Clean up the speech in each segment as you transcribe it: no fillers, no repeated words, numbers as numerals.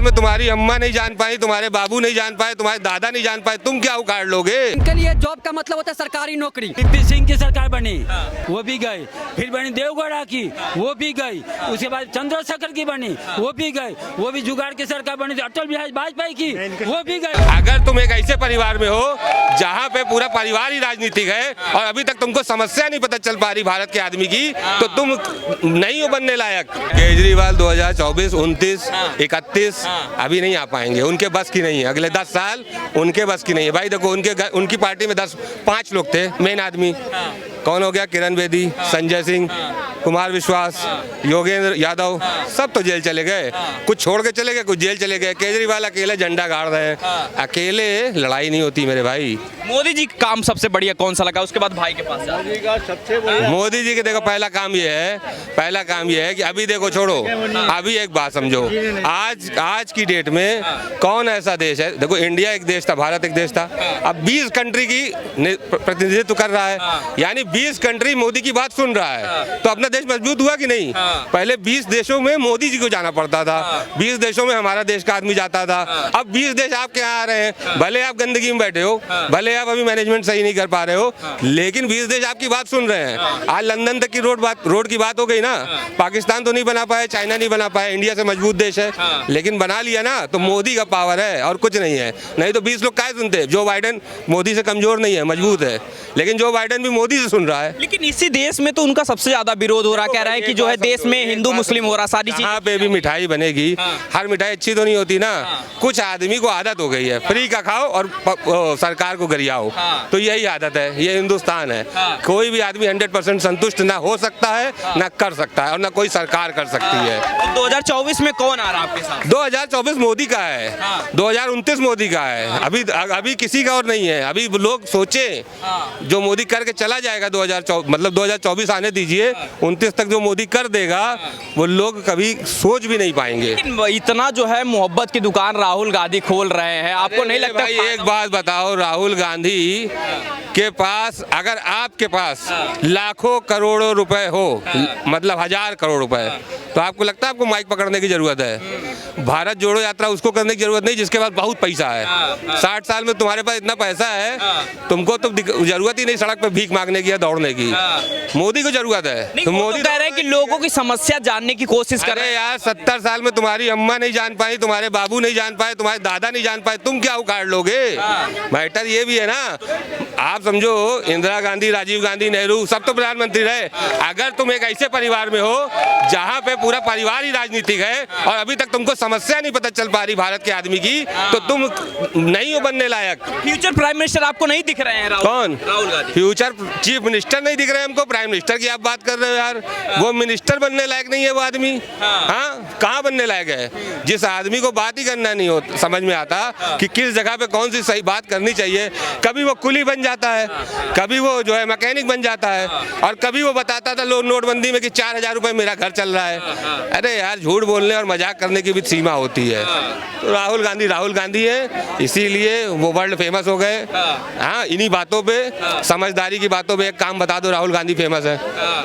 में तुम्हारी अम्मा नहीं जान पाई, तुम्हारे बाबू नहीं जान पाए, तुम्हारे दादा नहीं जान पाए, तुम क्या उखाड़ लोगे? इनके लिए जॉब का मतलब होता है सरकारी नौकरी। पीपी सिंह की सरकार बनी, वो भी गई। फिर बनी देवगौड़ा की, वो भी गई। उसके बाद चंद्रशेखर की बनी, वो भी गई। वो भी जुगाड़ की सरकार बनी थी अटल बिहारी वाजपेयी की, वो भी गई। अगर तुम एक ऐसे परिवार में हो जहाँ पे पूरा परिवार ही राजनीतिक है और अभी तक तुमको समस्या नहीं पता चल पा रही भारत के आदमी की, तो तुम नहीं हो बनने लायक। केजरीवाल 2024, 29, 31 अभी नहीं आ पाएंगे, उनके बस की नहीं है। अगले 10 साल उनके बस की नहीं है भाई। देखो उनकी पार्टी में 5 लोग थे मेन आदमी। कौन हो गया? किरण बेदी, संजय सिंह, कुमार विश्वास, योगेंद्र यादव, सब तो जेल चले गए। कुछ छोड़ के चले गए, कुछ जेल चले गए। केजरीवाल अकेले झंडा गाड़ रहे हैं। अकेले लड़ाई नहीं होती मेरे भाई। मोदी जी का काम सबसे बढ़िया कौन सा लगा? उसके बाद भाई के पास मोदी जी के देखो पहला काम ये है कि अभी देखो छोड़ो, अभी एक बात समझो, आज की डेट में कौन ऐसा देश है? देखो इंडिया एक देश था, भारत एक देश था, अब 20 कंट्री की प्रतिनिधित्व कर रहा है, यानी 20 कंट्री मोदी की बात सुन रहा है। तो अपना देश मजबूत हुआ कि नहीं? पहले 20 देशों में मोदी जी को जाना पड़ता था, 20 देशों में हमारा देश का आदमी जाता था। अब 20 देश आपके यहाँ आ रहे हैं, भले आप गंदगी में बैठे हो, भले आप अभी मैनेजमेंट सही नहीं कर पा रहे हो, लेकिन 20 देश आपकी बात सुन रहे हैं। आज लंदन तक की रोड की बात हो गई ना। पाकिस्तान तो नहीं बना पाया, चाइना नहीं बना पाया, इंडिया से मजबूत देश है, लेकिन बना लिया ना, तो मोदी का पावर है और कुछ नहीं है। नहीं तो 20 लोग क्या सुनते? जो बाइडेन मोदी से कमजोर नहीं है, मजबूत है, लेकिन जो बाइडेन भी मोदी से सुन रहा है। लेकिन इसी देश में तो उनका सबसे ज्यादा विरोध हो रहा, कह रहा है कि जो है देश में हिंदू मुस्लिम हो रहा, सारी चीज। यहाँ पे भी मिठाई बनेगी, हर मिठाई अच्छी तो नहीं होती ना। कुछ आदमी को आदत हो गई है फ्री का खाओ और सरकार को गरियाओ, तो यही आदत है, ये हिंदुस्तान है। कोई भी आदमी 100% संतुष्ट ना हो सकता है, ना कर सकता है, और ना कोई सरकार कर सकती है। 2024 में कौन आ रहा है आपके साथ? 2024 मोदी का है, 2029 मोदी का है, अभी किसी का और नहीं है। अभी लोग सोचे जो मोदी करके चला जाएगा 2024 आने दीजिए, 29 तक जो मोदी कर देगा वो लोग कभी सोच भी नहीं पाएंगे। इतना जो है मोहब्बत की दुकान राहुल गांधी खोल रहे हैं, आपको नहीं लगता? भाई एक बात बताओ, राहुल गांधी के पास, अगर आपके पास लाखों करोड़ों रुपए हो, मतलब 1000 करोड़ रुपए, तो आपको लगता है आपको माइक पकड़ने की जरूरत है? भारत जोड़ो यात्रा उसको करने की जरूरत नहीं जिसके पास बहुत पैसा है। 60 साल में तुम्हारे पास इतना पैसा है, तुमको तो जरूरत ही नहीं सड़क पे भीख मांगने की या दौड़ने की। मोदी को जरूरत है। तो मोदी कह रहे हैं कि लोगों की समस्या जानने की कोशिश कर रहे हैं। यार 70 साल में तुम्हारी अम्मा नहीं जान पाई, तुम्हारे बाबू नहीं जान पाए, तुम्हारे दादा नहीं जान पाए, तुम क्या उखाड़ लोगे? मैटर ये भी है ना। आप समझो इंदिरा गांधी, राजीव गांधी, नेहरू सब तो प्रधानमंत्री रहे। अगर तुम एक ऐसे परिवार में हो जहाँ पे पूरा परिवार ही राजनीतिक है और अभी तक तुमको समस्या नहीं पता चल पा रही भारत के आदमी की, तो तुम नहीं हो बनने लायक। फ्यूचर प्राइम मिनिस्टर आपको नहीं दिख रहे हैं? कौन? Rahul Gandhi. Future chief minister नहीं दिख रहे हैं हमको? प्राइम मिनिस्टर की आप बात कर रहे हो यार, वो मिनिस्टर बनने लायक नहीं है वो आदमी। हाँ, कहाँ बनने लायक है? जिस आदमी को बात ही करना नहीं हो, समझ में आता कि किस जगह पे कौन सी सही बात करनी चाहिए, कभी वो कुली बन जाता है, कभी वो जो है मैकेनिक बन जाता है, और कभी वो बताता था लोग नोटबंदी में कि 4000 रुपए मेरा घर चल रहा है। अरे यार, झूठ बोलने और मजाक करने की भी सीमा होती है। तो राहुल गांधी है, इसीलिए वो वर्ल्ड फेमस हो गए। हाँ, इन्हीं बातों पे, समझदारी की बातों पे। एक काम बता दो, राहुल गांधी फेमस है,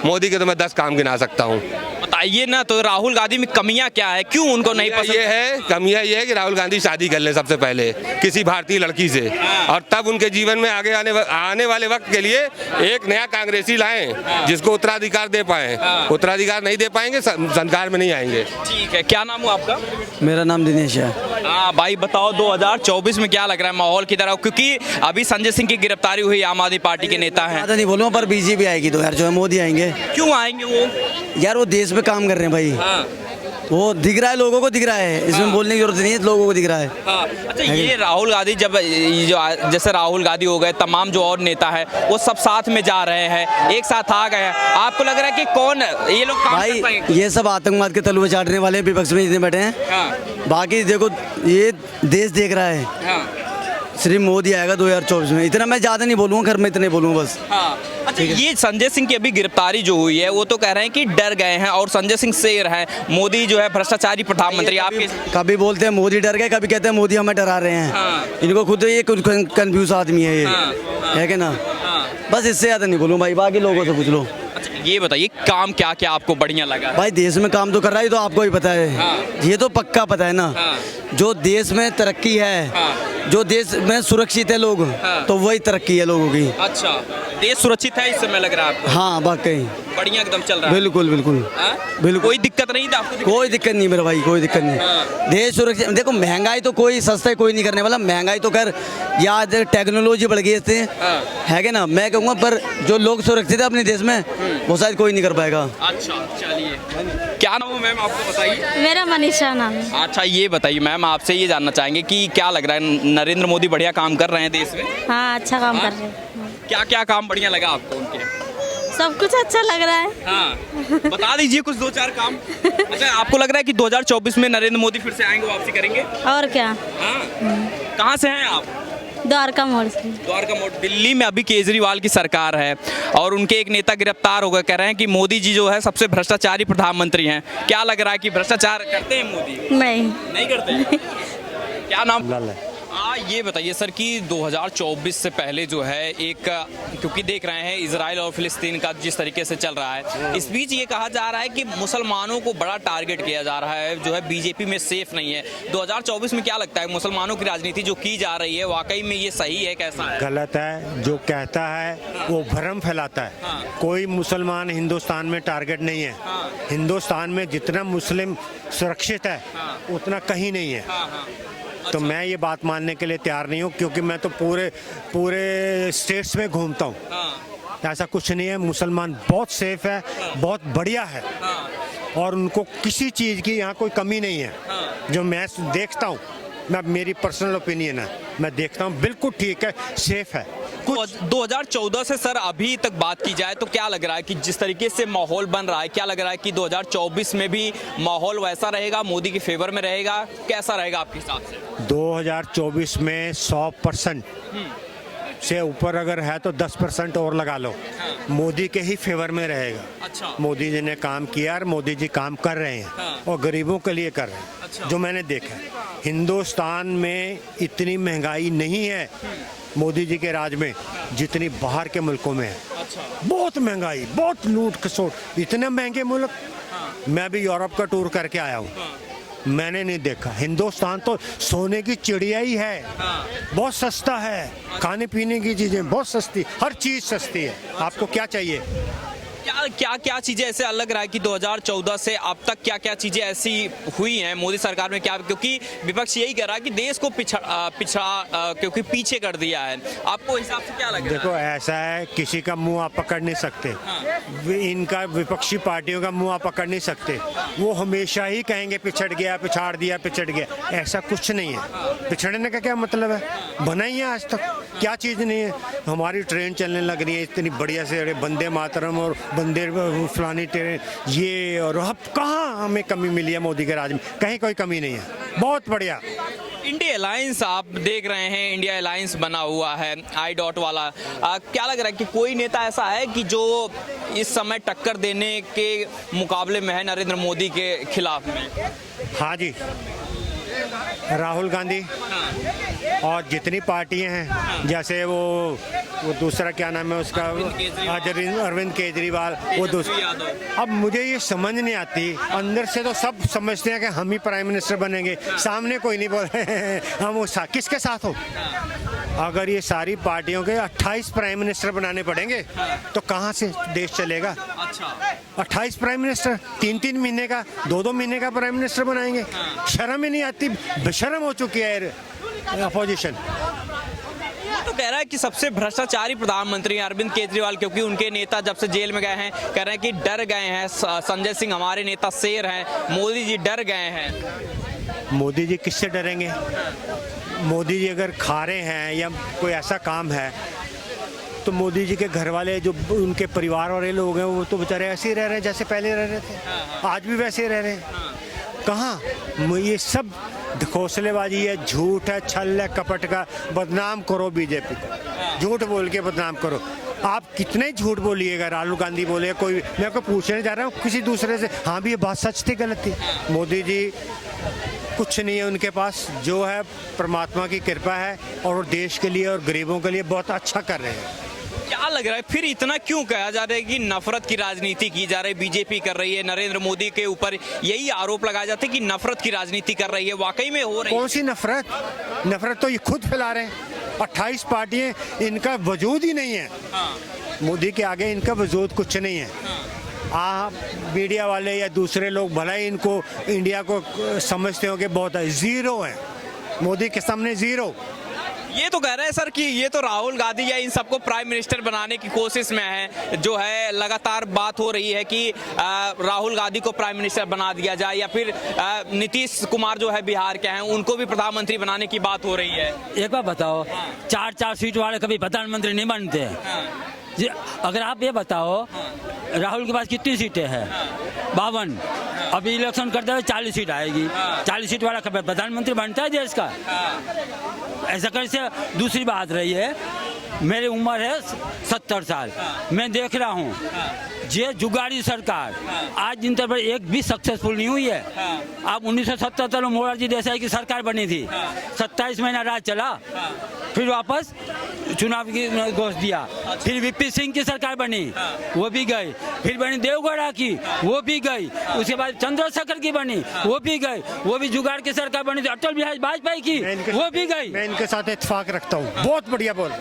मोदी के तो मैं 10 काम गिना सकता हूँ। बताइए ना, तो राहुल गांधी में कमियां क्या है, क्यों उनको नहीं पसंद? कमियां ये है कि राहुल गांधी शादी कर ले सबसे पहले किसी भारतीय लड़की से, और तब उनके जीवन में आगे आने वाले वक्त के लिए एक नया कांग्रेसी लाएं जिसको उत्तराधिकार दे पाए। उत्तराधिकार नहीं दे पाएंगे, सरकार में नहीं आएंगे। ठीक है, क्या नाम हुआ आपका? मेरा नाम दिनेश है। हाँ भाई, बताओ 2024 में क्या लग रहा है माहौल की तरह? क्योंकि अभी संजय सिंह की गिरफ्तारी हुई, आम आदमी पार्टी के नेता हैं। नहीं बोलूँ, पर बीजेपी आएगी तो यार, जो है मोदी आएंगे। क्यों आएंगे वो? यार वो देश पे काम कर रहे हैं भाई। वो दिख रहा है, लोगों को दिख रहा है, इसमें बोलने की जरूरत नहीं है, लोगों को दिख रहा है। अच्छा, ये राहुल गांधी जैसे राहुल गांधी हो गए, तमाम जो और नेता है वो सब साथ में जा रहे हैं, एक साथ आ गए हैं, आपको लग रहा है कि कौन ये लोग काम कर पाएंगे? ये सब आतंकवाद के तलवे चाटने वाले विपक्ष में जितने बैठे हैं। बाकी देखो, ये देश देख रहा है। श्री मोदी आएगा 2024 में, इतना मैं ज्यादा नहीं बोलूँगा, घर में इतने बोलूँगा बस। अच्छा, ये संजय सिंह की अभी गिरफ्तारी जो हुई है, वो तो कह रहे हैं कि डर गए हैं और संजय सिंह शेर है, मोदी जो है भ्रष्टाचारी प्रधानमंत्री। आपके कभी बोलते हैं मोदी डर गए, कभी कहते हैं मोदी हमें डरा रहे हैं। इनको खुद ये कंफ्यूज आदमी है ये, है कि ना? बस इससे ज्यादा नहीं बोलूँ भाई, बाकी लोगों से पूछ लो। अच्छा, ये बताइए काम क्या क्या आपको बढ़िया लगा? भाई देश में काम तो कर रहा है, ये तो आपको ही पता है। हाँ। ये तो पक्का पता है ना। हाँ। जो देश में तरक्की है, हाँ। जो देश में सुरक्षित है लोग, हाँ। तो वही तरक्की है लोगों की। अच्छा, देश सुरक्षित है इस समय लग रहा है आपको? हाँ वाकई बढ़िया एकदम चल रहा है। बिल्कुल बिल्कुल हाँ? बिल्कुल। कोई दिक्कत नहीं था आपको? कोई दिक्कत नहीं मेरा भाई, कोई दिक्कत नहीं। हाँ। देश सुरक्षित, देखो महंगाई तो कोई सस्ता कोई नहीं करने वाला। महंगाई तो कर याद टेक्नोलॉजी बढ़ गई इससे, हाँ। है कि ना। मैं कहूँगा पर जो लोग सुरक्षित है अपने देश में, वो शायद कोई नहीं कर पाएगा। अच्छा चलिए, क्या नाम है मैम आपको बताइए? मेरा मनीषा नाम है। अच्छा ये बताइए मैम, आपसे ये जानना चाहेंगे कि क्या लग रहा है, नरेंद्र मोदी बढ़िया काम कर रहे हैं देश में? हाँ अच्छा काम कर रहे हैं। क्या क्या काम बढ़िया लगा आपको उनके? सब कुछ अच्छा लग रहा है। हाँ बता दीजिए कुछ दो चार काम। अच्छा आपको लग रहा है कि 2024 में नरेंद्र मोदी फिर से आएंगे, वापसी करेंगे? और क्या। हाँ। कहाँ से हैं आप? द्वारका मोड़ से। द्वारका मोड़। दिल्ली में अभी केजरीवाल की सरकार है और उनके एक नेता गिरफ्तार हो गए, कह रहे हैं कि मोदी जी जो है सबसे भ्रष्टाचारी प्रधानमंत्री हैं। क्या लग रहा है कि भ्रष्टाचार करते हैं मोदी? नहीं करते। क्या नाम? ये बताइए सर कि 2024 से पहले जो है एक, क्योंकि देख रहे हैं इजराइल और फिलिस्तीन का जिस तरीके से चल रहा है, इस बीच ये कहा जा रहा है कि मुसलमानों को बड़ा टारगेट किया जा रहा है, जो है बीजेपी में सेफ नहीं है। 2024 में क्या लगता है, मुसलमानों की राजनीति जो की जा रही है वाकई में ये सही है, कैसा है? गलत है। जो कहता है वो भ्रम फैलाता है। हाँ। कोई मुसलमान हिंदुस्तान में टारगेट नहीं है। हाँ। हिंदुस्तान में जितना मुस्लिम सुरक्षित है, हाँ। उतना कहीं नहीं है। हाँ। तो मैं ये बात मानने के लिए तैयार नहीं हूँ, क्योंकि मैं तो पूरे स्टेट्स में घूमता हूँ। हाँ। ऐसा कुछ नहीं है। मुसलमान बहुत सेफ है, बहुत बढ़िया है, हाँ। और उनको किसी चीज़ की यहाँ कोई कमी नहीं है। हाँ। जो मैं देखता हूँ, मैं मेरी पर्सनल ओपिनियन है, मैं देखता हूँ बिल्कुल ठीक है, सेफ है। 2014 से सर अभी तक बात की जाए तो क्या लग रहा है कि जिस तरीके से माहौल बन रहा है, क्या लग रहा है कि 2024 में भी माहौल वैसा रहेगा, मोदी के फेवर में रहेगा, कैसा रहेगा आपके हिसाब से? 2024 में 100% से ऊपर अगर है तो 10% और लगा लो, मोदी के ही फेवर में रहेगा। अच्छा। मोदी जी ने काम किया और मोदी जी काम कर रहे हैं। हाँ। और गरीबों के लिए कर रहे हैं। अच्छा। जो मैंने देखा है, हिंदुस्तान में इतनी महंगाई नहीं है मोदी जी के राज में जितनी बाहर के मुल्कों में है। अच्छा। बहुत महंगाई, बहुत लूट खसोट, इतने महंगे मुल्क। मैं भी यूरोप का टूर करके आया हूँ, मैंने नहीं देखा। हिंदुस्तान तो सोने की चिड़िया ही है। बहुत सस्ता है, खाने पीने की चीजें बहुत सस्ती, हर चीज सस्ती है। आपको क्या चाहिए? क्या चीजें ऐसे अलग रहा है कि 2014 से अब तक क्या क्या चीजें ऐसी हुई हैं मोदी सरकार में? क्या, क्योंकि विपक्ष यही कह रहा है कि देश को पिछड़ा क्योंकि पीछे कर दिया है। आपको हिसाब से क्या लग रहा है? देखो ऐसा है, किसी का मुंह आप पकड़ नहीं सकते। इनका विपक्षी पार्टियों का मुंह आप पकड़ नहीं सकते। वो हमेशा ही कहेंगे पिछड़ गया, पिछाड़ दिया, पिछड़ गया। ऐसा कुछ नहीं है। पिछड़ने का क्या मतलब है? बना ही है आज तक, क्या चीज़ नहीं है। हमारी ट्रेन चलने लग रही है इतनी बढ़िया से, वंदे मातरम और वंदे फलानी ट्रेन, ये। और अब कहाँ हमें कमी मिली है मोदी के राज में? कहीं कोई कमी नहीं है, बहुत बढ़िया। इंडिया अलायंस आप देख रहे हैं, इंडिया अलायंस बना हुआ है आई.डॉट वाला। क्या लग रहा है कि कोई नेता ऐसा है कि जो इस समय टक्कर देने के मुकाबले में है नरेंद्र मोदी के खिलाफ में? हाँ जी, राहुल गांधी और जितनी पार्टियां हैं, जैसे वो दूसरा क्या नाम है उसका, अरविंद केजरीवाल, वो दूसरा। अब मुझे ये समझ नहीं आती, अंदर से तो सब समझते हैं कि हम ही प्राइम मिनिस्टर बनेंगे, सामने कोई नहीं बोल रहे हैं हम वो किसके साथ हो। अगर ये सारी पार्टियों के 28 प्राइम मिनिस्टर बनाने पड़ेंगे तो कहाँ से देश चलेगा? अच्छा। 28 प्राइम मिनिस्टर, 3-3 महीने का, 2-2 महीने का प्राइम मिनिस्टर बनाएंगे? शर्म ही नहीं आती, बेशर्म हो चुकी है अपोजिशन। तो कह रहा है कि सबसे भ्रष्टाचारी प्रधानमंत्री हैं अरविंद केजरीवाल, क्योंकि उनके नेता जब से जेल में गए हैं कह रहे हैं कि डर गए हैं। संजय सिंह हमारे नेता शेर हैं, मोदी जी डर गए हैं। मोदी जी किससे डरेंगे? मोदी जी अगर खा रहे हैं या कोई ऐसा काम है तो मोदी जी के घर वाले, जो उनके परिवार वाले लोग हैं, वो तो बेचारे ऐसे ही रह रहे हैं जैसे पहले रह रहे थे, आज भी वैसे ही रह रहे हैं। कहाँ? ये सब घोंसलेबाजी है, झूठ है, छल है, कपट का। बदनाम करो बीजेपी को, झूठ बोल के बदनाम करो। आप कितने झूठ बोलिएगा, राहुल गांधी बोले, कोई, मैं आपको पूछने जा रहा हूँ किसी दूसरे से, हाँ भी ये बात सच थी, गलत थी? मोदी जी कुछ नहीं है उनके पास, जो है परमात्मा की कृपा है, और देश के लिए और गरीबों के लिए बहुत अच्छा कर रहे हैं। क्या लग रहा है फिर इतना क्यों कहा जा रहा है कि नफरत की राजनीति की जा रही है, बीजेपी कर रही है, नरेंद्र मोदी के ऊपर यही आरोप लगाया जाता है कि नफरत की राजनीति कर रही है, वाकई में हो रही है? कौन सी नफरत? नफरत तो ये खुद फैला रहे हैं। 28 पार्टियां, इनका वजूद ही नहीं है। मोदी के आगे इनका वजूद कुछ नहीं है। मीडिया वाले या दूसरे लोग भला ही इनको इंडिया को समझते हो कि बहुत है, जीरो है मोदी के सामने, जीरो। ये तो कह रहे हैं सर कि ये तो राहुल गांधी या इन सबको प्राइम मिनिस्टर बनाने की कोशिश में है, जो है लगातार बात हो रही है कि राहुल गांधी को प्राइम मिनिस्टर बना दिया जाए या फिर नीतीश कुमार जो है बिहार के हैं उनको भी प्रधानमंत्री बनाने की बात हो रही है। एक बार बताओ, 4 सीट वाले कभी प्रधानमंत्री नहीं बनते। अगर आप ये बताओ राहुल के पास कितनी सीटें हैं? 52। अभी इलेक्शन करते हुए 40 सीट आएगी। 40 सीट वाला कभी प्रधानमंत्री बनता है देश का? ऐसा करने से दूसरी बात रही है, मेरी उम्र है 70 साल, मैं देख रहा हूँ ये जुगाड़ी सरकार आज दिन तक एक भी सक्सेसफुल नहीं हुई है। आप 1977 में मोरारजी देसाई की सरकार बनी थी, 27 महीना राज चला, फिर वापस चुनाव की घोष दिया, फिर वीपी सिंह की सरकार बनी, वो भी गई, फिर बनी देवगौड़ा की, वो भी गई, उसके बाद चंद्रशेखर की बनी, वो भी गई, वो भी जुगाड़ की सरकार बनी थी, अटल बिहारी वाजपेयी की, वो भी गई। मैं इनके साथ इत्तेफाक रखता हूँ, बहुत बढ़िया बोल।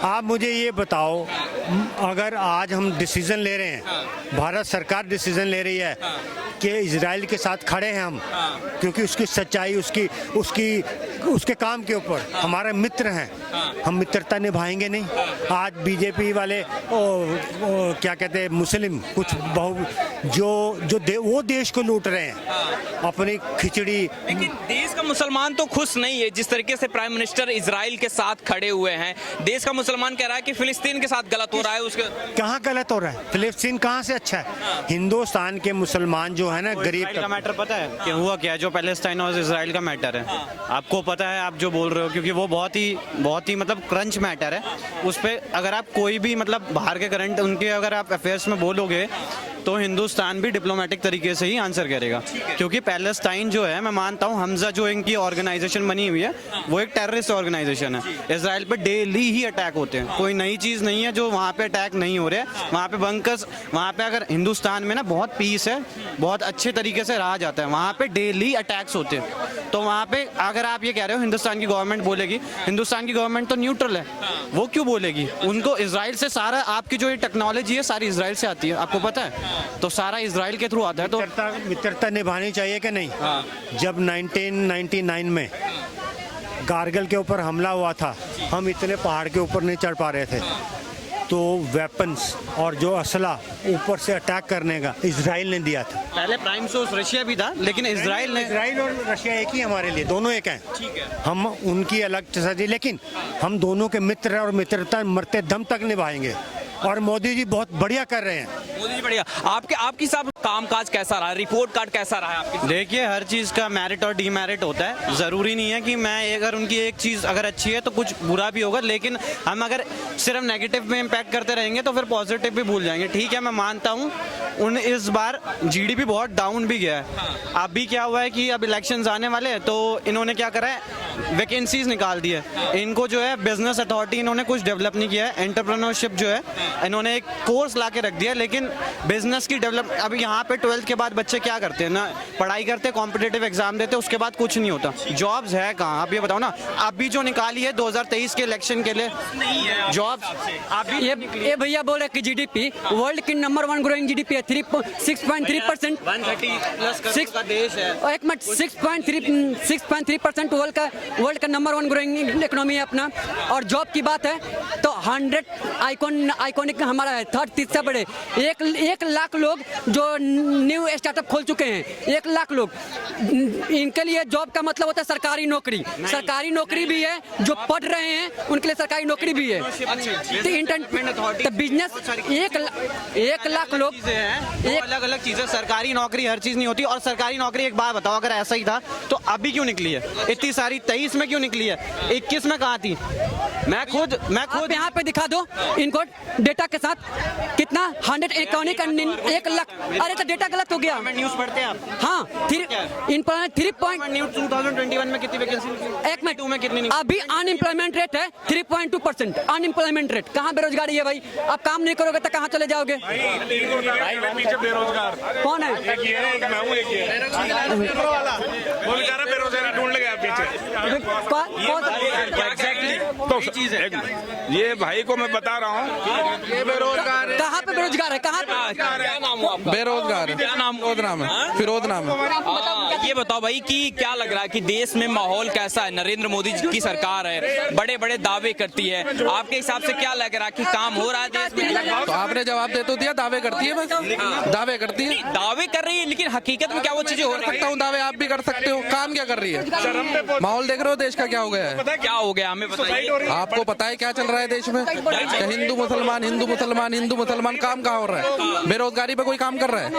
आप मुझे ये बताओ, अगर आज हम डिसीजन ले रहे हैं, भारत सरकार डिसीजन ले रही है कि इजराइल के साथ खड़े हैं हम, क्योंकि उसकी सच्चाई, उसके काम के ऊपर हमारे मित्र हैं, हम मित्रता निभाएंगे नहीं। आज बीजेपी वाले क्या कहते हैं, मुस्लिम कुछ वो देश को लूट रहे हैं अपनी खिचड़ी। लेकिन देश का मुसलमान तो खुश नहीं है जिस तरीके से प्राइम मिनिस्टर इजराइल के साथ खड़े हुए हैं। देश का मुसलमान कह रहा है कि फिलिस्तीन के साथ गलत हो रहा है। उसके कहाँ गलत हो रहा है? फिलिस्तीन कहाँ से अच्छा है? हिंदुस्तान के मुसलमान जो है ना, गरीब का मैटर पता है कि हुआ क्या, जो पैलेस्टाइन और इजराइल का मैटर है, आपको पता है, आप जो बोल रहे हो, क्योंकि वो बहुत ही मतलब क्रंच मैटर है। उस पर अगर आप कोई भी मतलब बाहर के करंट उनके अगर आप अफेयर्स में बोलोगे तो हिंदुस्तान भी डिप्लोमेटिक तरीके से ही आंसर करेगा, क्योंकि पैलेस्टाइन जो है, मैं मानता हूँ हमजा जो इनकी ऑर्गेनाइजेशन बनी हुई है वो एक टेररिस्ट ऑर्गेनाइजेशन है। इजराइल पे डेली ही अटैक होते हैं, कोई नई चीज़ नहीं है जो वहाँ पे अटैक नहीं हो रहे हैं। वहाँ पे बंकर्स, वहाँ पे अगर हिंदुस्तान में ना बहुत पीस है, बहुत अच्छे तरीके से रहा जाता है, वहाँ पे डेली अटैक्स होते हैं। तो वहाँ पे अगर आप ये कह रहे हो हिंदुस्तान की गवर्नमेंट बोलेगी, हिंदुस्तान की गवर्नमेंट तो न्यूट्रल है, वो क्यों बोलेगी? उनको इजराइल से सारा, आपकी जो ये टेक्नोलॉजी है सारी इजराइल से आती है, आपको पता है, तो सारा इजराइल के थ्रू आता है। तो मित्रता निभानी चाहिए कि नहीं? जब 1999 में कारगिल के ऊपर हमला हुआ था, हम इतने पहाड़ के ऊपर नहीं चढ़ पा रहे थे, तो वेपन्स और जो असला ऊपर से अटैक करने का इजराइल ने दिया था। पहले प्राइम सोर्स रशिया भी था, लेकिन इजराइल और रशिया एक ही हमारे लिए, दोनों एक हैं। हम उनकी अलग चीज़, लेकिन हम दोनों के मित्र और मित्रता मरते दम तक निभाएंगे। और मोदी जी बहुत बढ़िया कर रहे हैं। मोदी जी बढ़िया। आपकी साहब कामकाज कैसा रहा, रिपोर्ट कार्ड कैसा रहा आपकी? देखिए, हर चीज़ का मेरिट और डीमेरिट होता है। ज़रूरी नहीं है कि मैं अगर उनकी एक चीज़ अगर अच्छी है तो कुछ बुरा भी होगा, लेकिन हम अगर सिर्फ नेगेटिव में इम्पैक्ट करते रहेंगे तो फिर पॉजिटिव भी भूल जाएंगे। ठीक है, मैं मानता हूँ इस बार जीडीपी बहुत डाउन भी गया है। अब भी क्या हुआ है कि अब इलेक्शंस आने वाले हैं, तो इन्होंने क्या करा है, वैकेंसीज निकाल दी है। इनको जो है बिजनेस अथॉरिटी इन्होंने कुछ डेवलप नहीं किया है। एंटरप्रेन्योरशिप जो है इन्होंने एक कोर्स ला के रख दिया, लेकिन बिजनेस की डेवलप, अभी यहाँ पे 12th के बाद बच्चे क्या करते हैं ना, पढ़ाई करते, कॉम्पिटिटिव एग्जाम देते, उसके बाद कुछ नहीं होता। जॉब्स है कहाँ? आप ये बताओ ना। अभी जो निकाली है 2023 के इलेक्शन के लिए जॉब्स, अभी ये भैया बोल रहे कि जीडीपी वर्ल्ड की नंबर 1 ग्रोइंग जीडीपी है, 6.3%, 130+ का देश है। और एक मिनट, 6.3% वर्ल्ड का नंबर 1 ग्रोइंग इकोनॉमी है अपना। और जॉब की बात है तो 100 आइकॉनिक हमारा है, थर्ड तीसरा बड़े। 1 लाख लोग जो न्यू स्टार्टअप खोल चुके हैं, 1 लाख लोग। इनके लिए जॉब का मतलब होता है सरकारी नौकरी। सरकारी नौकरी भी है, जो पढ़ रहे हैं उनके लिए सरकारी नौकरी भी है। तो बिजनेस 1 लाख लोग, अलग अलग चीजें, सरकारी नौकरी हर चीज नहीं होती। और सरकारी नौकरी, एक बात बताओ, अगर ऐसा ही था तो अभी क्यों निकली है इतनी सारी? 23 में क्यों निकली है? 21 में कहाँ थी? मैं खुद यहाँ पे दिखा दो इनको डेटा के साथ, कितना 101 इकोनॉमिक 1 लाख, अरे तो डेटा गलत हो गया। न्यूज़ पढ़ते हैं आप? हाँ, एम्प्लॉयमेंट 3 न्यूज़ 2021 में कितनी वैकेंसी? एक मिनट में कितनी? अभी अनएम्प्लॉयमेंट रेट है 3.2%। अनएम्प्लॉयमेंट रेट, कहाँ बेरोजगारी है भाई? आप काम नहीं करोगे तो कहाँ चले जाओगे? पीछे बेरोजगार कौन है? बेरोजगारी ढूंढ गया पीछे। तो ये भाई को मैं बता रहा हूँ, ये बेरोजगार है। कहाँ पे बेरोजगार है? कहाँ पे? क्या नाम हुआ आपका? बेरोजगार क्या नाम? फिरोज नाम है, फिरोज नाम है। ये बताओ भाई कि क्या लग रहा है कि देश में माहौल कैसा है? नरेंद्र मोदी जी की सरकार है, बड़े बड़े दावे करती है, आपके हिसाब से क्या लग रहा है कि काम हो रहा है देश में? तो आपने जवाब दे तो दिया, दावे करती है, बस दावे करती है। दावे कर रही है, लेकिन हकीकत में क्या वो चीजें हो रही सकता हूँ दावे, आप भी कर सकते हो। काम क्या कर रही है? माहौल देख रहे हो देश का क्या हो गया है? है? क्या हो गया हमें बताइए। आपको पता है क्या चल रहा है देश में? क्या हिंदू मुसलमान हिंदू मुसलमान हिंदू मुसलमान, काम कहाँ हो रहा है? बेरोजगारी पे कोई काम कर रहा है?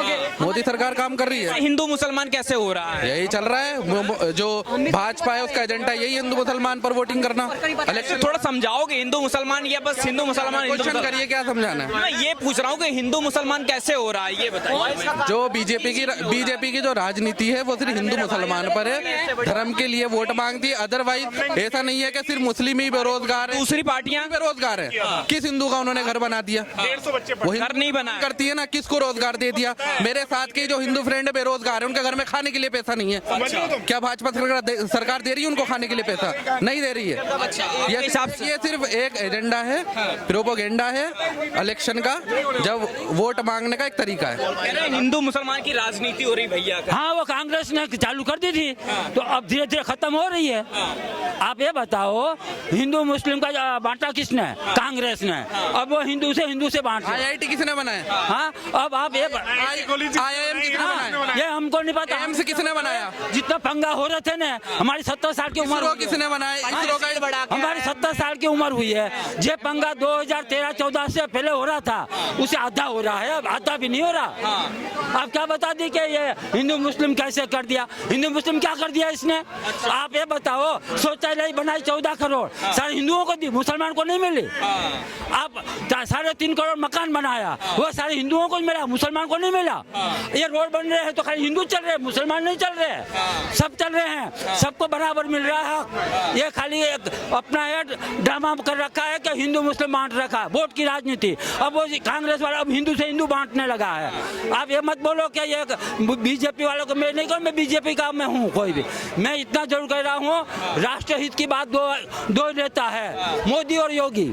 मोदी सरकार काम कर रही है। हिंदू मुसलमान कैसे हो रहा है? यही चल रहा है, जो भाजपा है उसका एजेंडा यही हिंदू मुसलमान पर वोटिंग करना। इलेक्शन थोड़ा समझाओगे हिंदू मुसलमान या बस हिंदू मुसलमान? क्वेश्चन करिए, क्या समझाना है? मैं ये पूछ रहा हूँ कि हिंदू मुसलमान कैसे हो रहा है, ये बताइए। जो बीजेपी की जो राजनीति है वो सिर्फ हिंदू मुसलमान पर है, धर्म के लिए वोट मांगती है। अदरवाइज ऐसा नहीं है कि सिर्फ मुस्लिम ही बेरोजगार है, दूसरी पार्टियां बेरोजगार है। किस हिंदू का उन्होंने घर बना दिया? वो घर नहीं बना करती है ना, किसको रोजगार दे दिया? मेरे साथ के जो हिंदू फ्रेंड बेरोजगार है, उनके घर में खाने के लिए पैसा नहीं है। क्या भाजपा सरकार दे रही है उनको खाने के लिए पैसा? नहीं दे रही है। ये सिर्फ एक एजेंडा है, प्रोपोगेंडा है इलेक्शन का, जब वोट मांगने का एक तरीका है। हिंदू मुसलमान की राजनीति हो रही भैया। हाँ, वो कांग्रेस ने चालू कर दी थी, तो अब धीरे धीरे खत्म हो रही है। आप ये बताओ, हिंदू मुस्लिम का बांटा किसने? कांग्रेस ने। अब वो हिंदू से बांट रहे हैं। IIT किसने बनाया? हाँ, अब आप ये IIM किसने बनाया? ये हमको नहीं पता। एम्स किसने बनाया? जितना पंगा हो रहे थे ना, हमारी 70 साल की उम्र इसरो किसने बनाया? इसरो का हमारी 70 साल की उम्र हुई है। जे पंगा 2013-14 से पहले हो रहा था, उसे आधा हो रहा है, अब आधा भी नहीं हो रहा। आप क्या बता दी कि ये हिंदू मुस्लिम कैसे कर दिया? हिंदू मुस्लिम क्या कर दिया इसने? आप ये बताओ, शौचालय बनाई 14 करोड़, सारे हिंदुओं को दी, मुसलमान को नहीं मिली। आप 3.5 करोड़ मकान बनाया, वो सारे हिंदुओं को मिला, मुसलमान को नहीं मिला। ये रोड बन रहे हैं तो खाली हिंदू चल रहे, मुसलमान नहीं चल रहे, सब चल रहे हैं, सबको बराबर मिल रहा है। ये खाली एक अपना ड्रामा कर रखा है कि हिंदू मुस्लिम बांट रखा है, वोट की राजनीति। अब वो कांग्रेस वाला अब हिंदू से हिंदू बांटने लगा है। आप ये मत बोलो कि ये बीजेपी वालों को मैं नहीं कहूँ, मैं बीजेपी का मैं हूँ कोई भी। मैं इतना जरूर कह रहा हूँ, राष्ट्रहित की बात दो नेता है, मोदी और योगी।